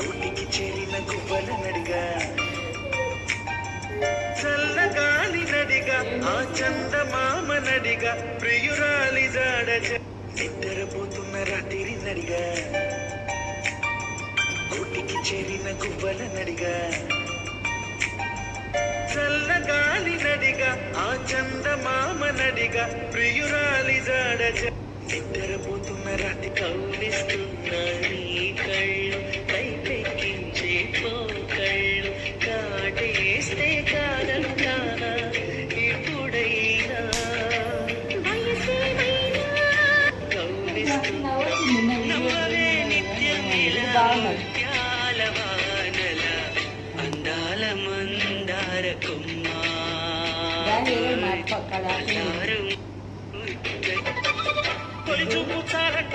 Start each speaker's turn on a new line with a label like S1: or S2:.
S1: గూటికి చేరిన గువ్వల నడిగా చల్లగాలి నడిగా ఆ చందమామ నడిగా ప్రియురాలి జాడ నిద్రపోతున్న రాత్రి నడిగా గూటికి చేరిన గువ్వల నడిగా చల్లగాలి నడిగా ఆ చందమామ నడిగా ప్రియురాలి జాడ నిద్రపోతున్న రాత్రి కౌలిస్తున్నా నీ కళ్ళు కైపెక్కించే పోకళ్ళు కాటేస్తే కాదంటానా ఎప్పుడైనా కౌలిస్తున్నా నవ్వవే నిత్యమిలా ముత్యాల వానల అందాల మందార కొమ్మా చూపు చాలంట